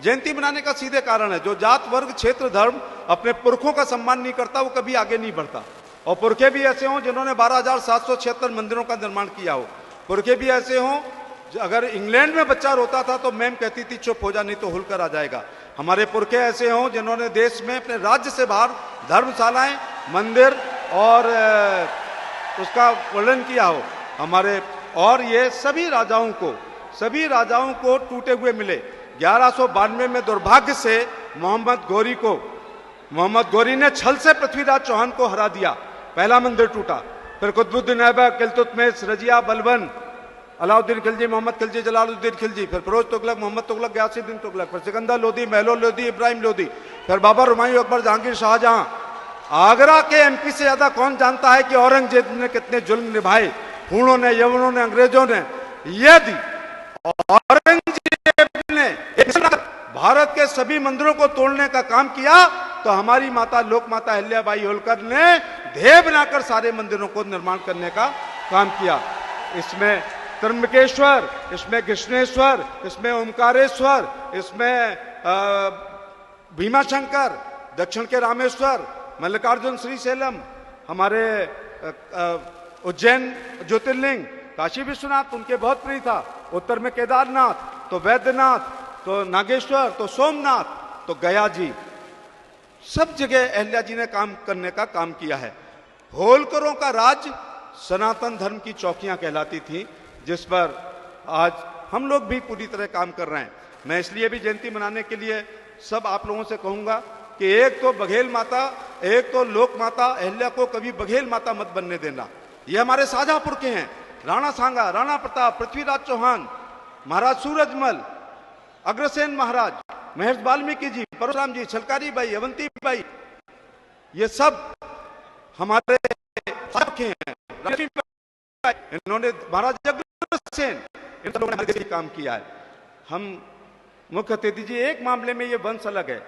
जयंती मनाने का सीधे कारण है, जो जात वर्ग क्षेत्र धर्म अपने पुरखों का सम्मान नहीं करता वो कभी आगे नहीं बढ़ता। और पुरखे भी ऐसे हों जिन्होंने 12,776 मंदिरों का निर्माण किया हो, पुरखे भी ऐसे हों, अगर इंग्लैंड में बच्चा रोता था तो मैम कहती थी चुप हो जा नहीं तो होलकर आ जाएगा। हमारे पुरखे ऐसे हों जिन्होंने देश में अपने राज्य से बाहर धर्मशालाएं, मंदिर और उसका वर्णन किया हो हमारे। और ये सभी राजाओं को टूटे हुए मिले। 1192 में दुर्भाग्य से मोहम्मद गौरी ने छल से पृथ्वीराज चौहान को हरा दिया, पहला मंदिर टूटा। फिर कुतुबुद्दीन ऐबक, इल्तुतमिश, रजिया, बलबन, अलाउद्दीन खिलजी, मोहम्मद खिलजी, जलालुद्दीन खिलजी, फिर फिरोज तुगलक, मोहम्मद तुगलक, गयासुद्दीन तुगलक, फिर सिकंदर लोदी, महलो लोदी, इब्राहिम लोदी, फिर बाबर, हुमायूं, अकबर, जहांगीर, शाहजहां। आगरा के एमपी से ज्यादा कौन जानता है कि औरंगजेब ने कितने जुल्म निभाए, हूणों ने, यवनों ने, अंग्रेजों ने। यदि औरंगजेब ने भारत के सभी मंदिरों को तोड़ने का काम किया तो हमारी माता लोक माता अहिल्याबाई होलकर ने ध्येय बनाकर सारे मंदिरों को निर्माण करने का काम किया। इसमें त्र्यंबकेश्वर, इसमें कृष्णेश्वर, इसमें ओमकारेश्वर, इसमें भीमाशंकर, दक्षिण के रामेश्वर, मल्लिकार्जुन, श्रीशैलम, हमारे उज्जैन ज्योतिर्लिंग, काशी विश्वनाथ उनके बहुत प्रिय था, उत्तर में केदारनाथ, तो वैद्यनाथ, तो नागेश्वर, तो सोमनाथ, तो गया जी, सब जगह अहिल्या जी ने काम करने का काम किया है। होलकरों का राज सनातन धर्म की चौकियां कहलाती थी, जिस पर आज हम लोग भी पूरी तरह काम कर रहे हैं। मैं इसलिए भी जयंती मनाने के लिए सब आप लोगों से कहूंगा कि एक तो बघेल माता, एक तो लोक माता अहिल्या को कभी बघेल माता मत बनने देना। ये हमारे साझा पुरखे हैं, राणा सांगा, राणा प्रताप, पृथ्वीराज चौहान, महाराज सूरजमल, अग्रसेन महाराज, महर्षि वाल्मीकि जी, परशुराम जी, छलकारी बाई, अवंती बाई, ये सब हमारे पुरखे हैं। इन्होंने महाराज अग्रसेन, इन लोगों ने काम किया है। हम मुख्य अतिथि जी, एक मामले में ये वंश अलग है।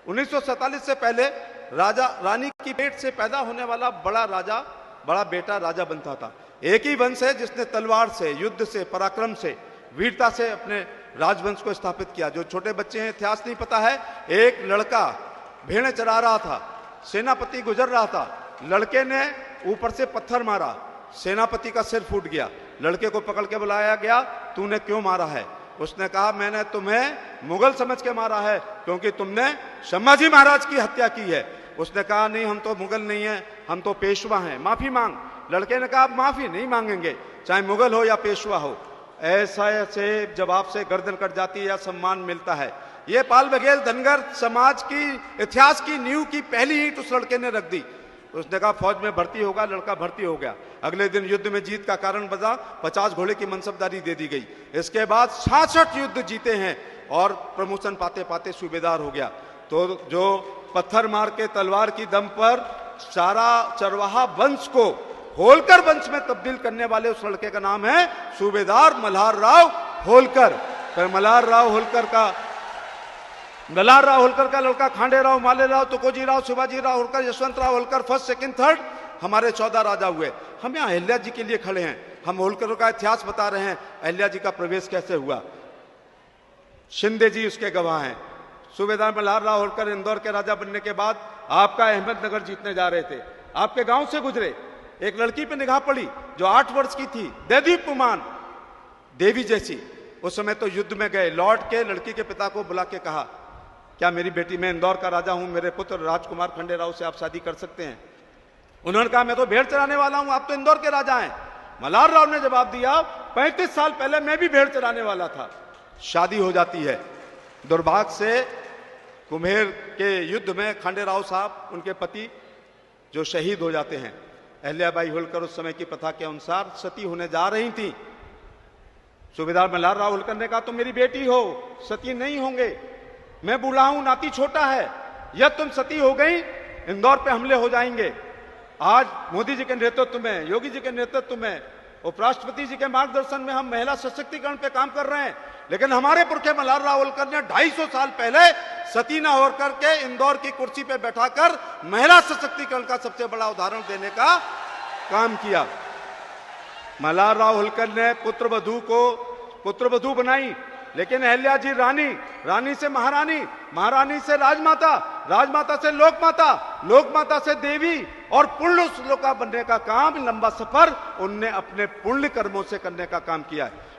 1947 से पहले राजा रानी की पेट से पैदा होने वाला बड़ा बेटा राजा बनता था। एक ही वंश है जिसने तलवार से, युद्ध से, पराक्रम से, वीरता से अपने राजवंश को स्थापित किया। जो छोटे बच्चे हैं, इतिहास नहीं पता है, एक लड़का भेड़ें चरा रहा था, सेनापति गुजर रहा था, लड़के ने ऊपर से पत्थर मारा, सेनापति का सिर फूट गया। लड़के को पकड़ के बुलाया गया, तूने क्यों मारा है? उसने कहा, मैंने तुम्हें मुगल समझ के मारा है क्योंकि तुमने संभाजी महाराज की हत्या की है। उसने कहा, नहीं, हम तो मुगल नहीं है, हम तो पेशवा हैं, माफी मांग। लड़के ने कहा, माफी नहीं मांगेंगे, चाहे मुगल हो या पेशवा हो। ऐसे जवाब से गर्दन कट जाती है या सम्मान मिलता है। ये पाल बघेल धनगर समाज की इतिहास की नींव की पहली ईंट उस लड़के ने रख दी। उसने कहा फौज में भर्ती होगा, लड़का भर्ती हो गया। अगले दिन युद्ध में जीत का कारण बना, 50 घोड़े की मनसबदारी दे दी गई। इसके बाद 66 युद्ध जीते हैं और प्रमोशन पाते पाते सूबेदार हो गया। तो जो पत्थर मार के तलवार की दम पर सारा चरवाहा वंश को होलकर वंश में तब्दील करने वाले उस लड़के का नाम है सूबेदार मल्हार राव होलकर। फिर मल्हार राव होलकर का लड़का Khande Rao, Male Rao, Tukoji Rao, Shivaji Rao Holkar, Yashwant Rao Holkar, first second third, हमारे 14 राजा हुए। हम यहाँ अहिल्या जी के लिए खड़े हैं, हम होलकरों का इतिहास बता रहे हैं, अहिल्या जी का प्रवेश कैसे हुआ। शिंदे जी उसके गवाह हैं। सूबेदार मल्हार राव होलकर इंदौर के राजा बनने के बाद आपका अहमदनगर जीतने जा रहे थे, आपके गांव से गुजरे, एक लड़की पे निगाह पड़ी जो 8 वर्ष की थी, दैदीप कुमान, देवी जैसी। उस समय तो युद्ध में गए, लौट के लड़की के पिता को बुला के कहा, क्या मेरी बेटी, मैं इंदौर का राजा हूं, मेरे पुत्र राजकुमार खंडे राव से आप शादी कर सकते हैं? उन्होंने कहा, मैं तो भेड़ चराने वाला हूं, आप तो इंदौर के राजा हैं। मल्हार राव ने जवाब दिया, 35 साल पहले मैं भी भेड़ चराने वाला था। शादी हो जाती है। दुर्भाग्य से कुम्हेर के युद्ध में खंडे राव साहब, उनके पति, जो शहीद हो जाते हैं। अहिल्याबाई होलकर उस समय की प्रथा के अनुसार सती होने जा रही थी। सूबेदार मल्हार राव होलकर ने कहा, तुम मेरी बेटी हो, सती नहीं होंगे, मैं बूढ़ा हूं, नाती छोटा है, यह तुम सती हो गई, इंदौर पे हमले हो जाएंगे। आज मोदी जी के नेतृत्व में, योगी जी के नेतृत्व में, उपराष्ट्रपति जी के मार्गदर्शन में हम महिला सशक्तिकरण पे काम कर रहे हैं। लेकिन हमारे पुरखे मल्हार राव होलकर ने 250 साल पहले सती न होकर के इंदौर की कुर्सी पे बैठाकर महिला सशक्तिकरण का सबसे बड़ा उदाहरण देने का काम किया। मल्हार राव होलकर ने पुत्रवधू बनाई, लेकिन अहल्या जी रानी, रानी से महारानी, महारानी से राजमाता, राजमाता से लोकमाता, लोकमाता से देवी, और पुण्य श्लोका बनने का काम, लंबा सफर उनने अपने पुण्य कर्मों से करने का काम किया है।